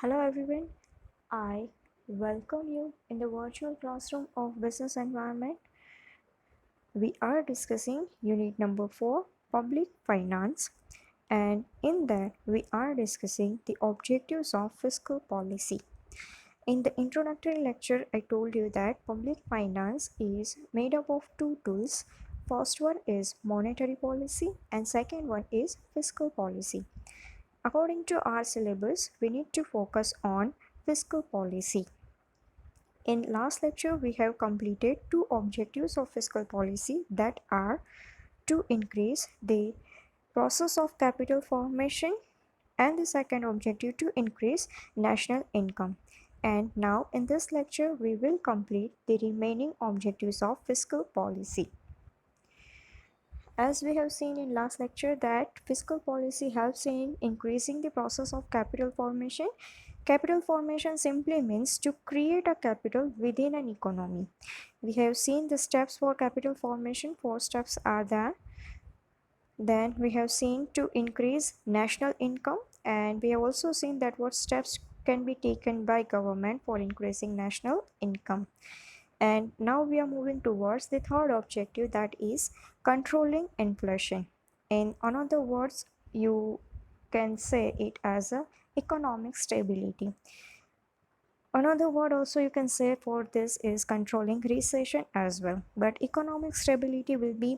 Hello everyone, I welcome you in the virtual classroom of business environment. We are discussing unit number 4, public finance, and in that we are discussing the objectives of fiscal policy. In the introductory lecture, I told you that public finance is made up of two tools. First one is monetary policy and second one is fiscal policy. According to our syllabus, we need to focus on fiscal policy. In last lecture, we have completed two objectives of fiscal policy, that are to increase the process of capital formation and the second objective to increase national income. And now in this lecture, we will complete the remaining objectives of fiscal policy. As we have seen in last lecture that fiscal policy helps in increasing the process of capital formation. Capital formation simply means to create a capital within an economy. We have seen the steps for capital formation. Four steps are there. Then we have seen to increase national income, and we have also seen that what steps can be taken by government for increasing national income. And now we are moving towards the third objective, that is controlling inflation. In another words, you can say it as a economic stability. Another word also you can say for this is controlling recession as well. But economic stability will be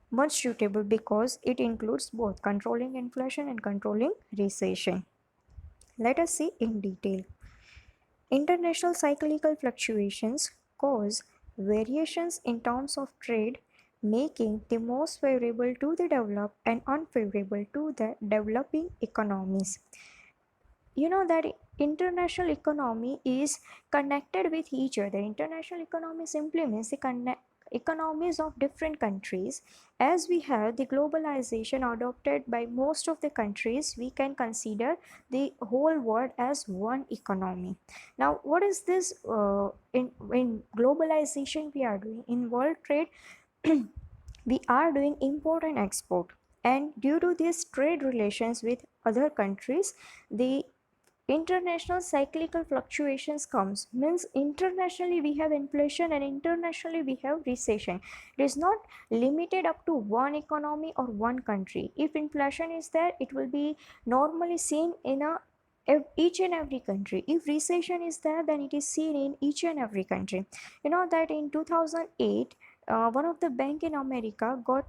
much suitable because it includes both controlling inflation and controlling recession. Let us see in detail. International cyclical fluctuations cause variations in terms of trade, making the most favorable to the developed and unfavorable to the developing economies. You know that international economy is connected with each other. International economy simply means the economies of different countries. As we have the globalization adopted by most of the countries, we can consider the whole world as one economy. Now what is this in globalization we are doing in world trade? We are doing import and export, and due to these trade relations with other countries, the international cyclical fluctuations comes. Means internationally we have inflation and internationally we have recession. It is not limited up to one economy or one country. If inflation is there, it will be normally seen in each and every country. If recession is there, then it is seen in each and every country. You know that in 2008, one of the bank in America got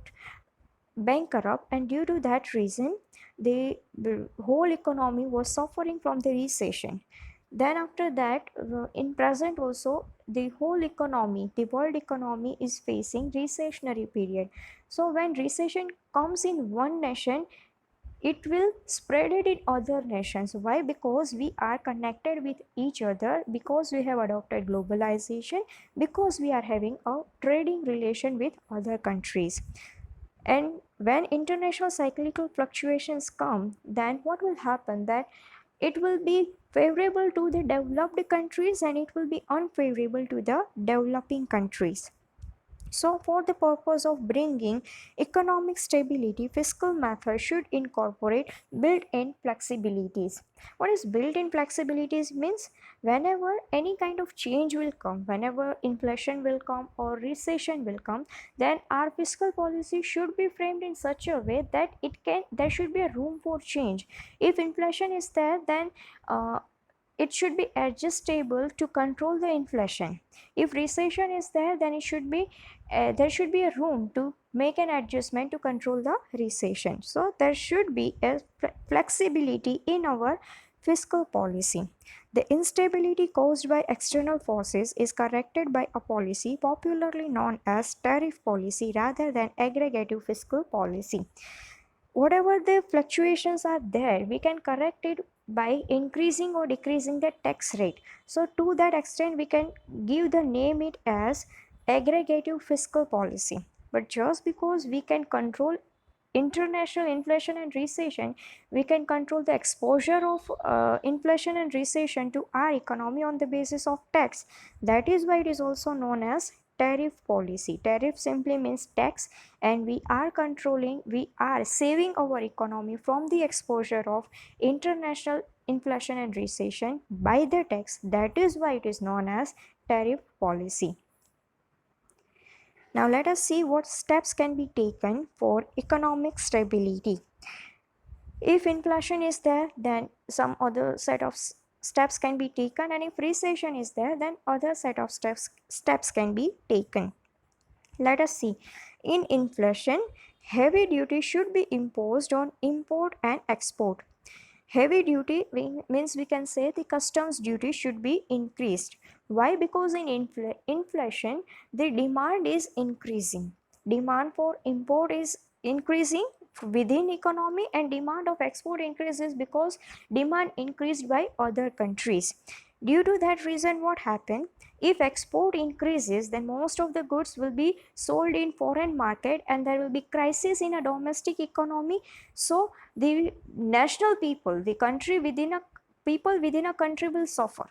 bankrupt, and due to that reason the whole economy was suffering from the recession. Then after that, in present also, the whole economy, the world economy is facing recessionary period. So when recession comes in one nation, it will spread it in other nations. Why? Because we are connected with each other, because we have adopted globalization, because we are having a trading relation with other countries. And when international cyclical fluctuations come, then what will happen? That it will be favorable to the developed countries and it will be unfavorable to the developing countries. So, for the purpose of bringing economic stability, fiscal method should incorporate built-in flexibilities. What is built-in flexibilities means? Whenever any kind of change will come, whenever inflation will come or recession will come, then our fiscal policy should be framed in such a way that there should be a room for change. If inflation is there, then it should be adjustable to control the inflation. If recession is there, then there should be a room to make an adjustment to control the recession. So there should be a flexibility in our fiscal policy. The instability caused by external forces is corrected by a policy popularly known as tariff policy rather than aggregative fiscal policy. Whatever the fluctuations are there, we can correct it by increasing or decreasing the tax rate. So to that extent, we can give the name it as aggregative fiscal policy. But just because we can control international inflation and recession, we can control the exposure of inflation and recession to our economy on the basis of tax. That is why it is also known as tariff policy. Tariff simply means tax, and we are saving our economy from the exposure of international inflation and recession by the tax. That is why it is known as tariff policy. Now let us see what steps can be taken for economic stability. If inflation is there, then some other set of steps can be taken, and if recession is there, then other set of steps can be taken. Let us see. In inflation, heavy duty should be imposed on import and export. Heavy duty means we can say the customs duty should be increased. Why? Because in inflation, the demand is increasing. Demand for import is increasing within economy, and demand of export increases because demand increased by other countries. Due to that reason, what happened? If export increases, then most of the goods will be sold in foreign market, and there will be crisis in a domestic economy. So the national people, the country within a people within a country will suffer.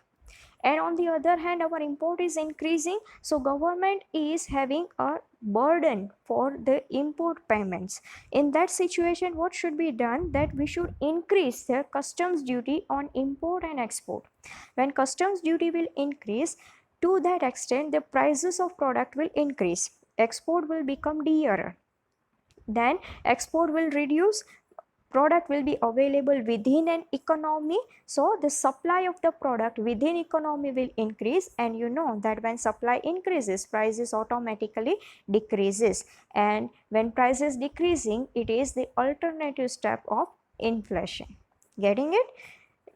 And on the other hand, our import is increasing, so government is having a burden for the import payments. In that situation, what should be done? That we should increase the customs duty on import and export. When customs duty will increase, to that extent the prices of product will increase, export will become dearer, then export will reduce, product will be available within an economy, so the supply of the product within economy will increase, and you know that when supply increases, prices automatically decreases, and when prices decreasing, it is the alternative step of inflation. Getting it?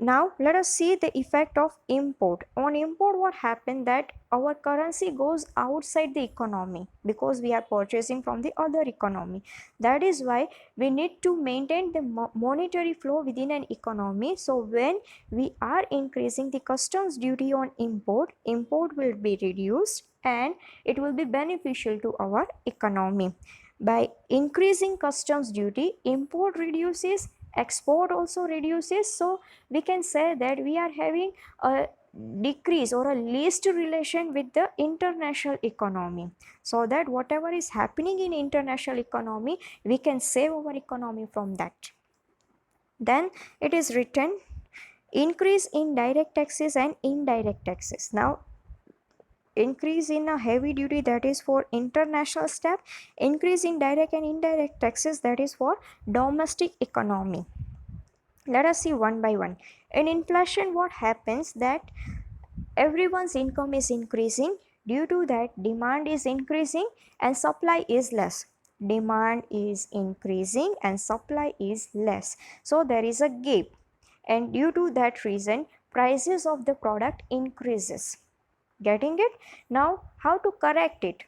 Now let us see the effect of import. On import, what happened? That our currency goes outside the economy because we are purchasing from the other economy. That is why we need to maintain the monetary flow within an economy. So when we are increasing the customs duty on import, import will be reduced and it will be beneficial to our economy. By increasing customs duty, import reduces, export also reduces, so we can say that we are having a decrease or a least relation with the international economy, so that whatever is happening in international economy, we can save our economy from that. Then it is written, increase in direct taxes and indirect taxes. Now increase in a heavy duty, that is for international step, increase in direct and indirect taxes, that is for domestic economy. Let us see one by one. In inflation, what happens? That everyone's income is increasing, due to that demand is increasing and supply is less. Demand is increasing and supply is less, so there is a gap, and due to that reason prices of the product increases. Getting it? Now how to correct it?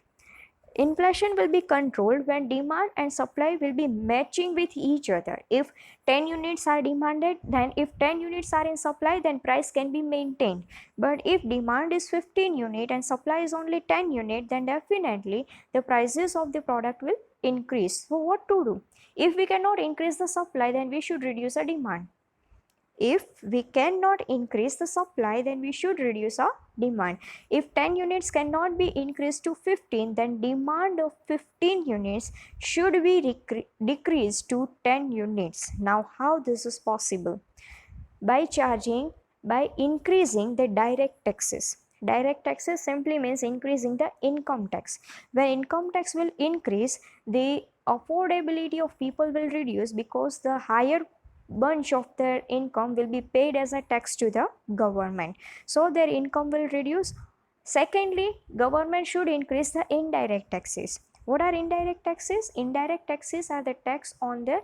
Inflation will be controlled when demand and supply will be matching with each other. If 10 units are demanded, then if 10 units are in supply, then price can be maintained. But if demand is 15 unit and supply is only 10 unit, then definitely the prices of the product will increase. So what to do? If we cannot increase the supply, then we should reduce the demand. If we cannot increase the supply, then we should reduce our demand. If 10 units cannot be increased to 15, then demand of 15 units should be decreased to 10 units. Now how this is possible? By increasing the direct taxes. Direct taxes simply means increasing the income tax. When income tax will increase, the affordability of people will reduce, because the higher bunch of their income will be paid as a tax to the government, so their income will reduce. Secondly, government should increase the indirect taxes. What are indirect taxes? Indirect taxes are the tax on the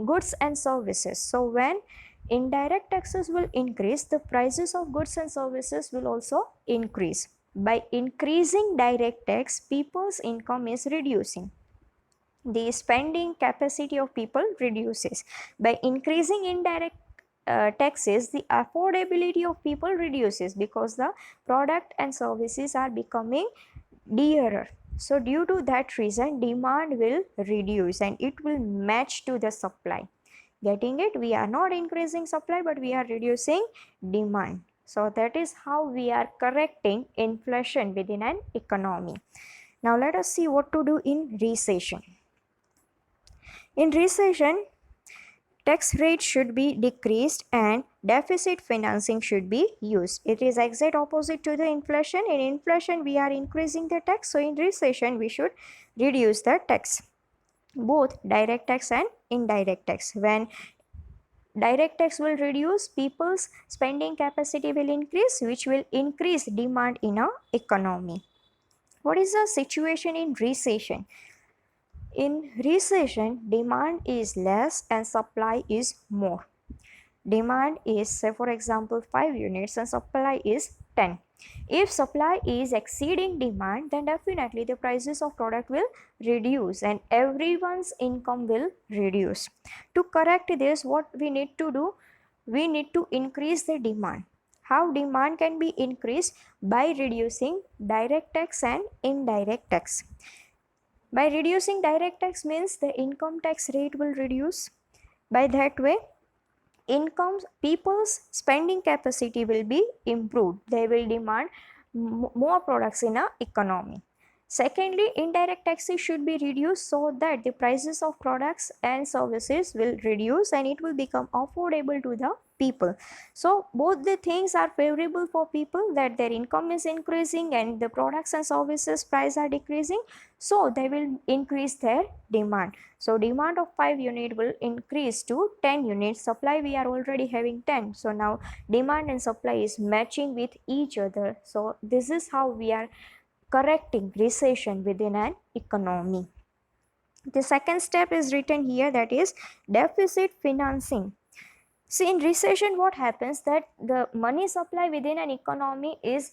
goods and services. So when indirect taxes will increase, the prices of goods and services will also increase. By increasing direct tax, people's income is reducing, the spending capacity of people reduces. By increasing indirect taxes, the affordability of people reduces, because the product and services are becoming dearer. So due to that reason, demand will reduce and it will match to the supply. Getting it? We are not increasing supply, but we are reducing demand. So that is how we are correcting inflation within an economy. Now let us see what to do in recession. In recession, tax rate should be decreased and deficit financing should be used. It is exact opposite to the inflation. In inflation, we are increasing the tax. So in recession, we should reduce the tax, both direct tax and indirect tax. When direct tax will reduce, people's spending capacity will increase, which will increase demand in our economy. What is the situation in recession? In recession, demand is less and supply is more. Demand is, say for example, 5 units and supply is 10. If supply is exceeding demand, then definitely the prices of product will reduce and everyone's income will reduce. To correct this, what we need to do? We need to increase the demand. How demand can be increased? By reducing direct tax and indirect tax. By reducing direct tax means the income tax rate will reduce. By that way, people's spending capacity will be improved. They will demand more products in our economy. Secondly, indirect taxes should be reduced so that the prices of products and services will reduce and it will become affordable to the people. So both the things are favorable for people, that their income is increasing and the products and services price are decreasing, so they will increase their demand. So demand of 5 unit will increase to 10 units. Supply we are already having 10. So now demand and supply is matching with each other. So this is how we are correcting recession within an economy. The second step is written here, that is deficit financing. See, in recession what happens, that the money supply within an economy is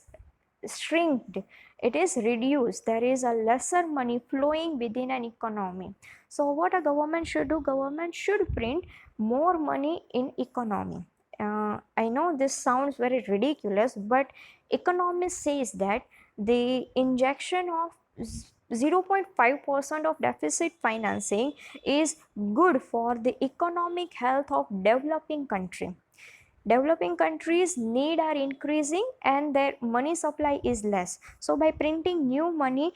shrinked, it is reduced, there is a lesser money flowing within an economy. So what a government should do? Government should print more money in economy. I know this sounds very ridiculous, but economists says that the injection of 0.5% of deficit financing is good for the economic health of developing country. Developing countries need are increasing and their money supply is less. So by printing new money,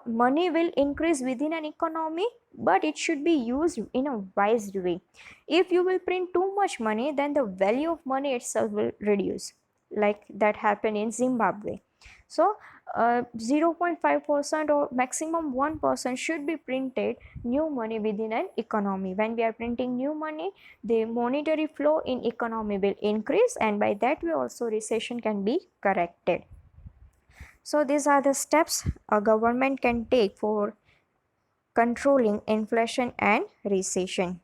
money will increase within an economy, but it should be used in a wise way. If you will print too much money, then the value of money itself will reduce, like that happened in Zimbabwe. So 0.5% or maximum 1% should be printed new money within an economy. When we are printing new money, the monetary flow in economy will increase and by that way also recession can be corrected. So these are the steps a government can take for controlling inflation and recession.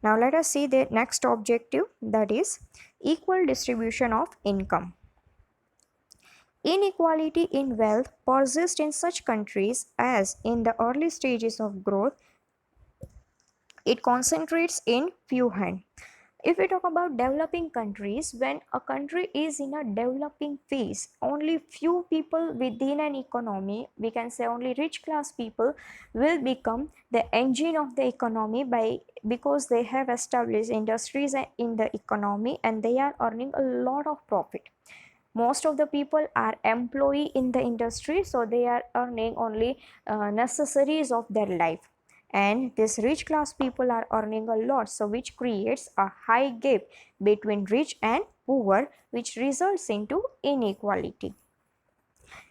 Now let us see the next objective, that is equal distribution of income. Inequality in wealth persists in such countries as in the early stages of growth, it concentrates in few hands. If we talk about developing countries, when a country is in a developing phase, only few people within an economy, we can say only rich class people, will become the engine of the economy because they have established industries in the economy and they are earning a lot of profit. Most of the people are employee in the industry, so they are earning only necessaries of their life, and these rich class people are earning a lot, so which creates a high gap between rich and poor, which results into inequality.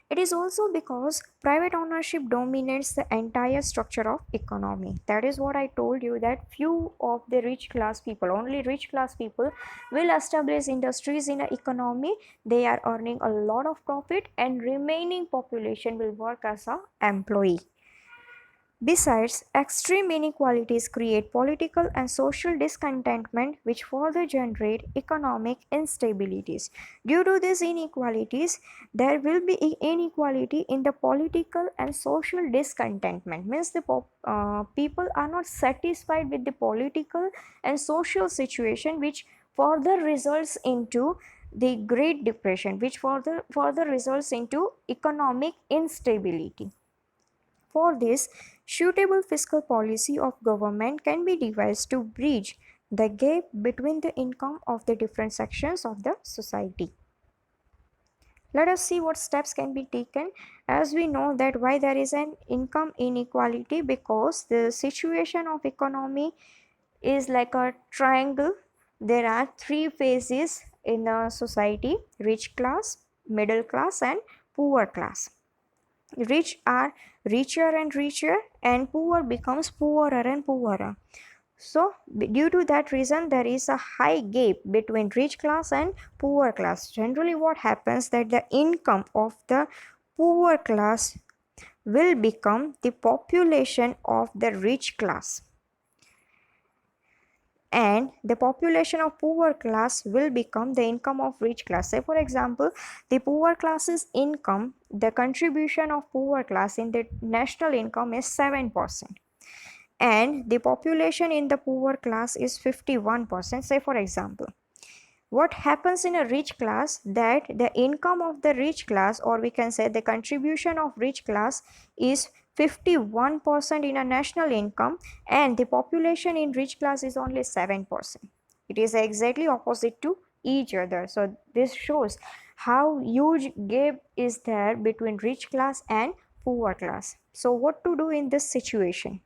It is also because private ownership dominates the entire structure of economy. That is what I told you, that few of the rich class people, only rich class people will establish industries in an economy. They are earning a lot of profit and remaining population will work as an employee. Besides, extreme inequalities create political and social discontentment, which further generate economic instabilities. Due to these inequalities, there will be inequality in the political and social discontentment. Means the people are not satisfied with the political and social situation, which further results into the Great Depression, which further results into economic instability. For this, suitable fiscal policy of government can be devised to bridge the gap between the income of the different sections of the society. Let us see what steps can be taken. As we know that why there is an income inequality, because the situation of economy is like a triangle. There are three phases in a society: rich class, middle class, and poor class. Rich are richer and richer, and poor becomes poorer and poorer. So due to that reason, there is a high gap between rich class and poor class. Generally what happens that the income of the poor class will become the population of the rich class, and the population of poor class will become the income of rich class. Say for example, the poor class's income, the contribution of poor class in the national income is 7%, and the population in the poor class is 51%. Say for example, what happens in a rich class, that the income of the rich class, or we can say the contribution of rich class, is 51% in a national income, and the population in rich class is only 7%. It is exactly opposite to each other. So this shows how huge gap is there between rich class and poor class. So what to do in this situation?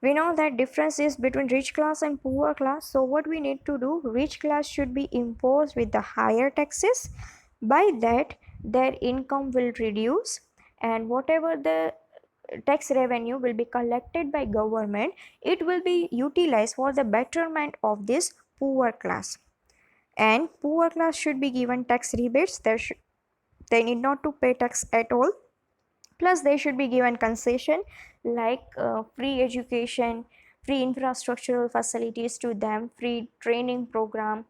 We know that difference is between rich class and poor class. So what we need to do, rich class should be imposed with the higher taxes. By that, their income will reduce, and whatever the tax revenue will be collected by government, it will be utilized for the betterment of this poor class. And poor class should be given tax rebates. They need not to pay tax at all. Plus they should be given concession like free education, free infrastructural facilities to them, free training program,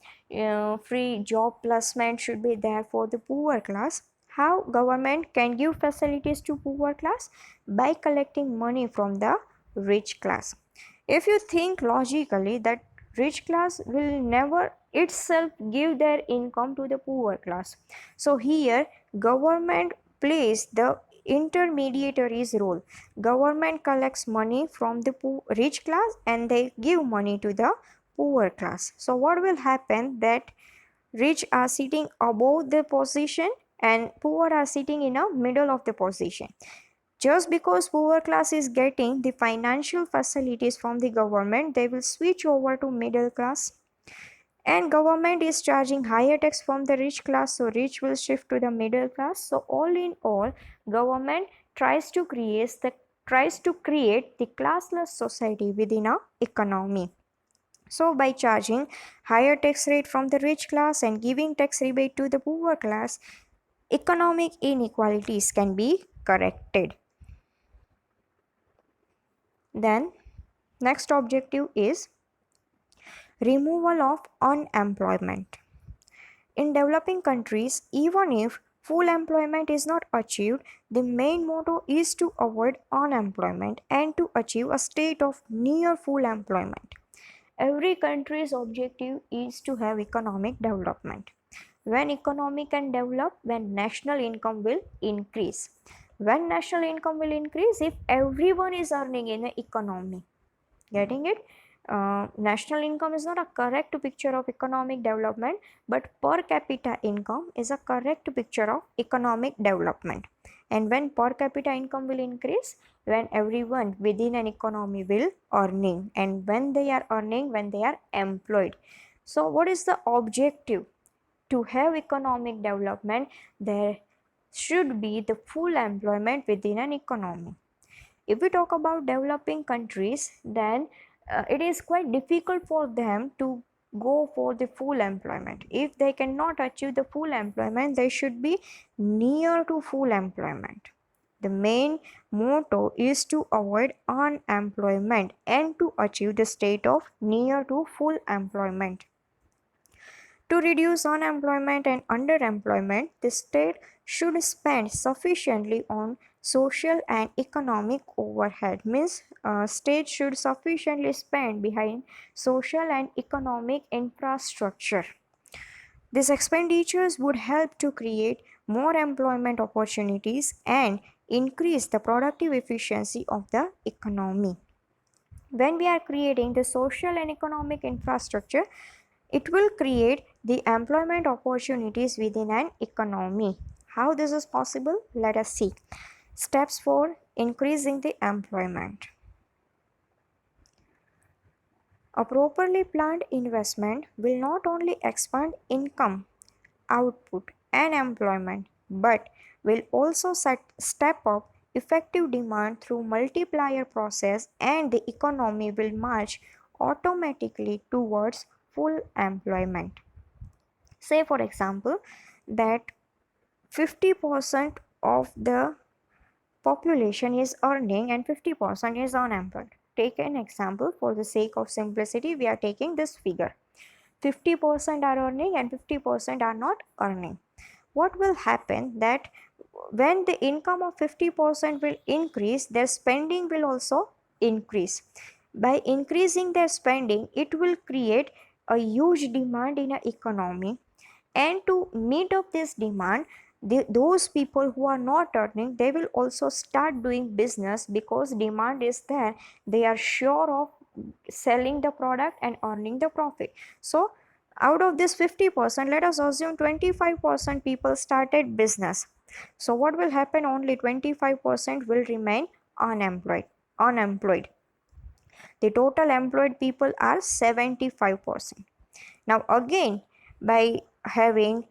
free job placement should be there for the poor class. How government can give facilities to poor class? By collecting money from the rich class. If you think logically, that rich class will never itself give their income to the poor class, so here government plays the intermediaries role. Government collects money from the rich class and they give money to the poor class. So what will happen, that rich are sitting above the position and poor are sitting in a middle of the position. Just because poor class is getting the financial facilities from the government, they will switch over to middle class, and government is charging higher tax from the rich class, so rich will shift to the middle class. So all in all, government tries to create the classless society within a economy. So by charging higher tax rate from the rich class and giving tax rebate to the poor class, economic inequalities can be corrected. Then next objective is removal of unemployment. In developing countries, even if full employment is not achieved, the main motto is to avoid unemployment and to achieve a state of near full employment. Every country's objective is to have economic development. When economy can develop, when national income will increase. When national income will increase, if everyone is earning in the economy. Getting it? National income is not a correct picture of economic development, but per capita income is a correct picture of economic development. And when per capita income will increase, when everyone within an economy will earning, and when they are earning, when they are employed. So what is the objective? To have economic development, there should be the full employment within an economy. If we talk about developing countries, then it is quite difficult for them to go for the full employment. If they cannot achieve the full employment, they should be near to full employment. The main motto is to avoid unemployment and to achieve the state of near to full employment. To reduce unemployment and underemployment, the state should spend sufficiently on social and economic overhead. Means state should sufficiently spend behind social and economic infrastructure. These expenditures would help to create more employment opportunities and increase the productive efficiency of the economy. When we are creating the social and economic infrastructure, It will create the employment opportunities within an economy. How this is possible? Let us see. Steps for increasing the employment. A properly planned investment will not only expand income, output, and employment, but will also step up effective demand through multiplier process, and the economy will march automatically towards full employment. Say for example that 50% of the population is earning and 50% is unemployed. Take an example for the sake of simplicity, we are taking this figure. 50% are earning and 50% are not earning. What will happen that when the income of 50% will increase, their spending will also increase. By increasing their spending, it will create a huge demand in an economy, and to meet up this demand, those people who are not earning, they will also start doing business because demand is there. They are sure of selling the product and earning the profit. So out of this 50%, let us assume 25% people started business. So what will happen? Only 25% will remain unemployed. The total employed people are 75%. Now again, by having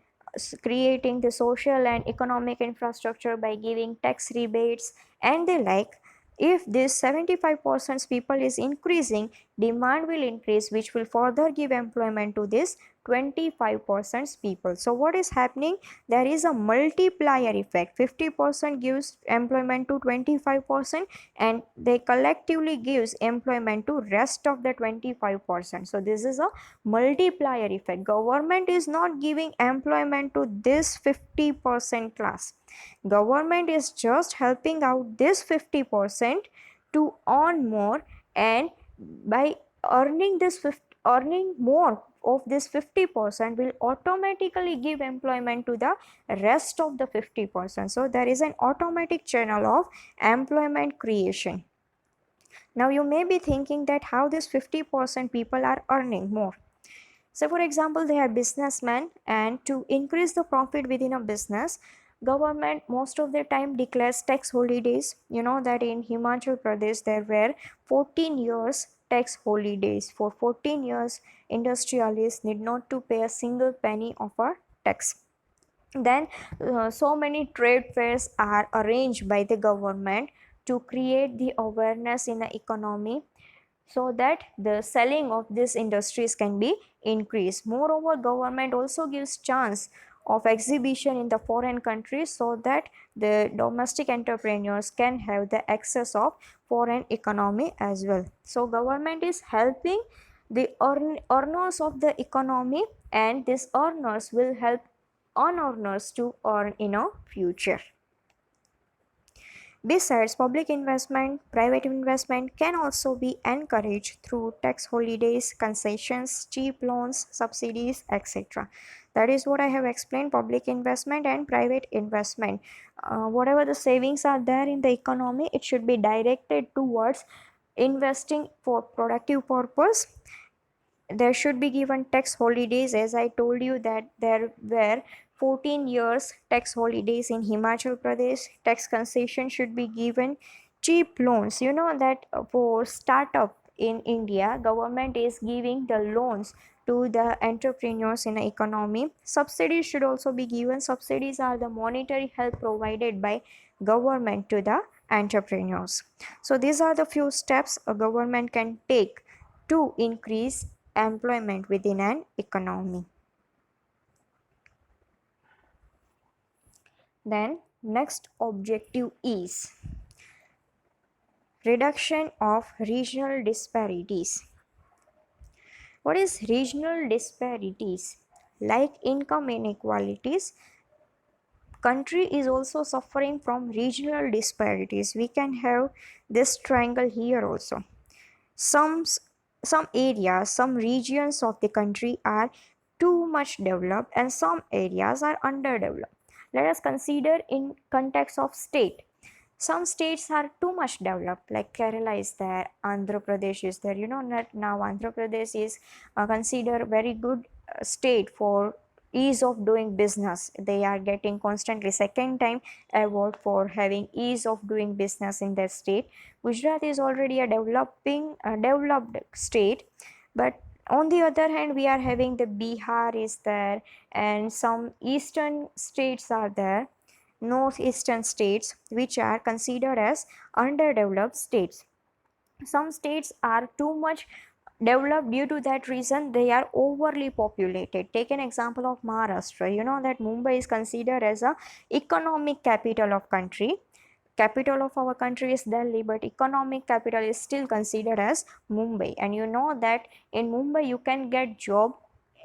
creating the social and economic infrastructure, by giving tax rebates and the like, if this 75% people is increasing, demand will increase, which will further give employment to this 25% people. So what is happening? There is a multiplier effect. 50% gives employment to 25%, and they collectively gives employment to rest of the 25%. So this is a multiplier effect. Government is not giving employment to this 50% class. Government is just helping out this 50% to earn more, and by earning more of this 50% will automatically give employment to the rest of the 50%. So there is an automatic channel of employment creation. Now you may be thinking that how this 50% people are earning more. So for example, they are businessmen, and to increase the profit within a business, government most of the time declares tax holidays. You know that in Himachal Pradesh there were 14 years tax holidays. For 14 years, industrialists need not to pay a single penny of a tax. Then so many trade fairs are arranged by the government to create the awareness in the economy, so that the selling of these industries can be increased. Moreover, government also gives chance of exhibition in the foreign countries, so that the domestic entrepreneurs can have the access of foreign economy as well. So government is helping the earners of the economy, and these earners will help unearners to earn in a future. Besides, public investment, private investment can also be encouraged through tax holidays, concessions, cheap loans, subsidies, etc. That is what I have explained: public investment and private investment. Whatever the savings are there in the economy, it should be directed towards investing for productive purpose. There should be given tax holidays, as I told you that there were 14 years tax holidays in Himachal Pradesh. Tax concession should be given. Cheap loans, you know that for startup in India, government is giving the loans to the entrepreneurs in the economy. Subsidies should also be given. Subsidies are the monetary help provided by government to the entrepreneurs. So these are the few steps a government can take to increase employment within an economy. Then next objective is reduction of regional disparities. What is regional disparities? Like income inequalities, country is also suffering from regional disparities. We can have this triangle here also. Some areas, some regions of the country are too much developed, and some areas are underdeveloped. Let us consider in context of state. Some states are too much developed, like Kerala is there, Andhra Pradesh is there. You know that now Andhra Pradesh is considered very good state for ease of doing business. They are getting constantly second time award for having ease of doing business in their state. Gujarat is already a developed state, but on the other hand we are having the Bihar is there, and some eastern states are there, northeastern states, which are considered as underdeveloped states. Some states are too much developed. Due to that reason they are overly populated. Take an example of Maharashtra. You know that Mumbai is considered as a economic capital of country. Capital of our country is Delhi, but economic capital is still considered as Mumbai. And you know that in Mumbai you can get job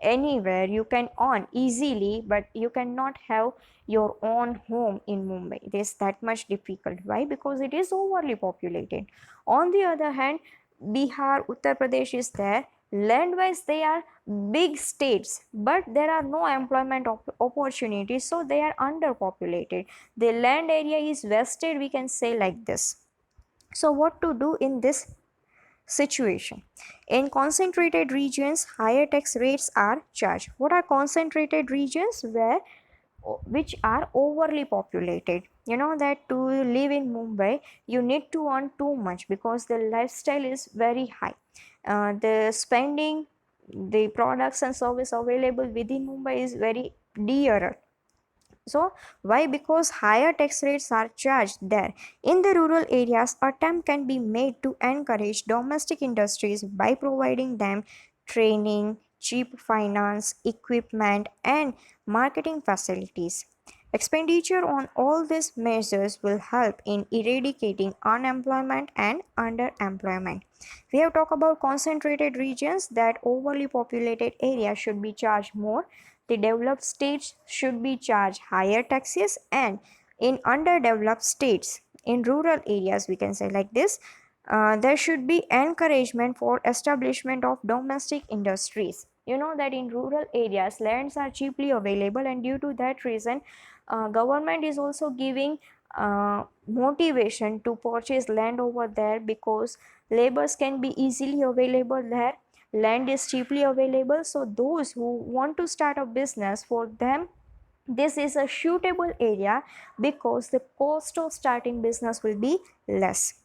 anywhere, you can earn easily, but you cannot have your own home in Mumbai. It is that much difficult. Why? Because it is overly populated. On the other hand, Bihar, Uttar Pradesh is there. Land wise they are big states, but there are no employment opportunities, so they are underpopulated. The land area is wasted, we can say like this. So what to do in this situation? In concentrated regions, higher tax rates are charged. What are concentrated regions? Where which are overly populated. You know that to live in Mumbai you need to earn too much because the lifestyle is very high. The spending, the products and service available within Mumbai is very dearer. So why? Because higher tax rates are charged there. In the rural areas, attempt can be made to encourage domestic industries by providing them training, cheap finance, equipment, and marketing facilities. Expenditure on all these measures will help in eradicating unemployment and underemployment. We have talked about concentrated regions, that overly populated areas should be charged more. The developed states should be charged higher taxes, and in underdeveloped states, in rural areas, we can say like this, there should be encouragement for establishment of domestic industries. You know that in rural areas lands are cheaply available, and due to that reason government is also giving motivation to purchase land over there, because labors can be easily available there, land is cheaply available. So those who want to start a business, for them this is a suitable area, because the cost of starting business will be less.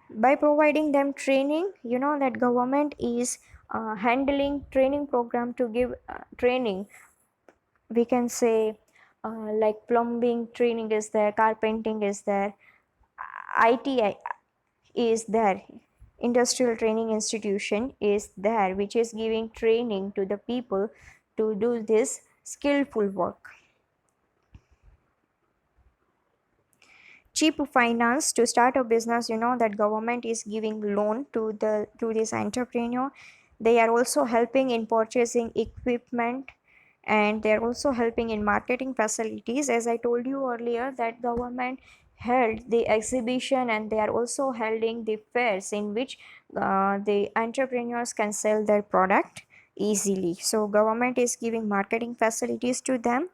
By providing them training, you know that government is handling training program to give training. We can say like plumbing training is there, carpenting is there, ITI is there, industrial training institution is there, which is giving training to the people to do this skillful work. Cheap finance to start a business. You know that government is giving loan to this entrepreneur. They are also helping in purchasing equipment, and they are also helping in marketing facilities. As I told you earlier, that government held the exhibition, and they are also holding the fairs in which the entrepreneurs can sell their product easily. So government is giving marketing facilities to them.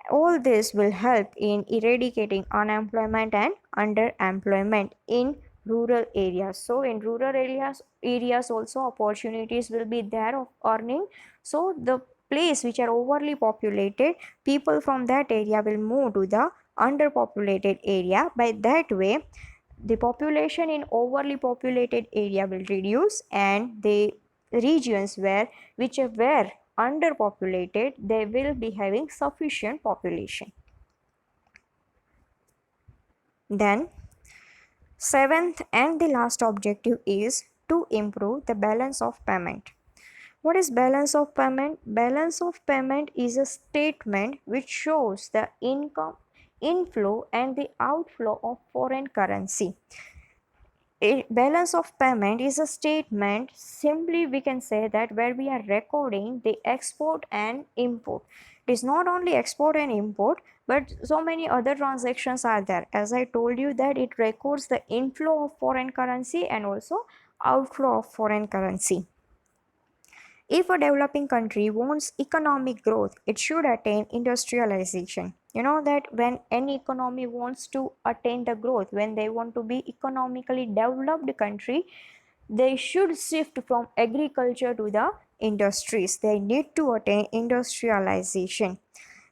All this will help in eradicating unemployment and underemployment in rural areas. So in rural areas also opportunities will be there of earning. So the place which are overly populated, people from that area will move to the underpopulated area. By that way the population in overly populated area will reduce, and the regions which were underpopulated, they will be having sufficient population. Then seventh and the last objective is to improve the balance of payment. What is balance of payment? Balance of payment is a statement which shows the income inflow and the outflow of foreign currency. A balance of payment is a statement, simply we can say that, where we are recording the export and import. It is not only export and import, but so many other transactions are there. As I told you that it records the inflow of foreign currency and also outflow of foreign currency. If a developing country wants economic growth, it should attain industrialization. You know that when any economy wants to attain the growth, when they want to be economically developed country, they should shift from agriculture to the industries. They need to attain industrialization.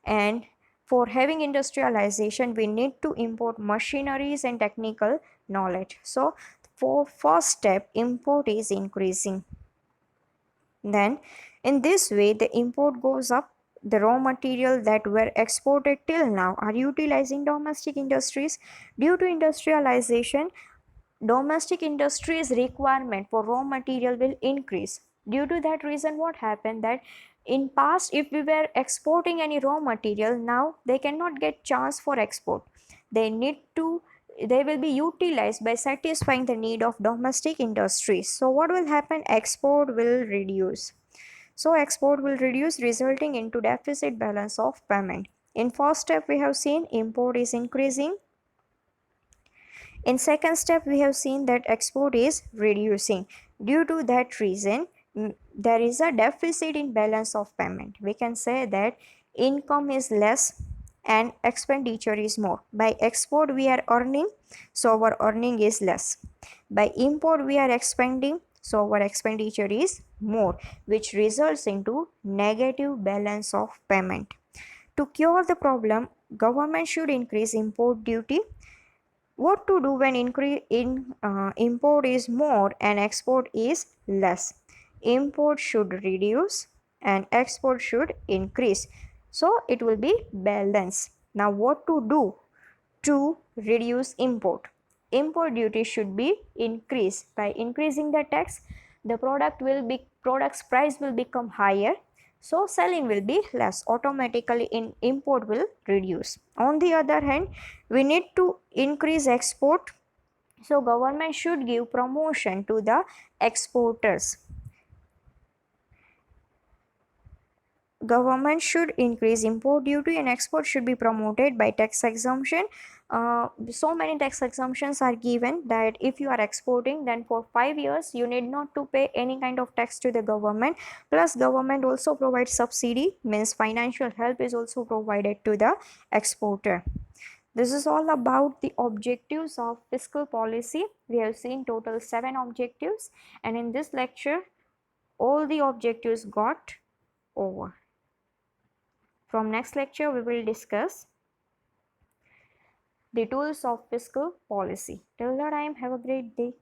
And for having industrialization, we need to import machineries and technical knowledge. So for first step, import is increasing. Then in this way, the import goes up. The raw material that were exported till now are utilizing domestic industries. Due to industrialization, domestic industries requirement for raw material will increase. Due to that reason, what happened that in past, if we were exporting any raw material, now they cannot get chance for export. They need to, they will be utilized by satisfying the need of domestic industries. So what will happen? Export will reduce. So export will reduce, resulting into deficit balance of payment. In first step, we have seen import is increasing. In second step, we have seen that export is reducing. Due to that reason, there is a deficit in balance of payment. We can say that income is less and expenditure is more. By export, we are earning, so our earning is less. By import, we are expending, so our expenditure is more, which results into negative balance of payment. To cure the problem, government should increase import duty. What to do when import is more and export is less? Import should reduce and export should increase. So it will be balanced. Now what to do to reduce import? Import duty should be increased. By increasing the tax, the product's price will become higher, so selling will be less. Automatically in import will reduce. On the other hand, we need to increase export, so government should give promotion to the exporters. Government should increase import duty and export should be promoted by tax exemption. So many tax exemptions are given that if you are exporting, then for 5 years you need not to pay any kind of tax to the government. Plus government also provides subsidy, means financial help is also provided to the exporter. This is all about the objectives of fiscal policy. We have seen total 7 objectives, and in this lecture all the objectives got over. From next lecture, we will discuss the tools of fiscal policy. Till that time, have a great day.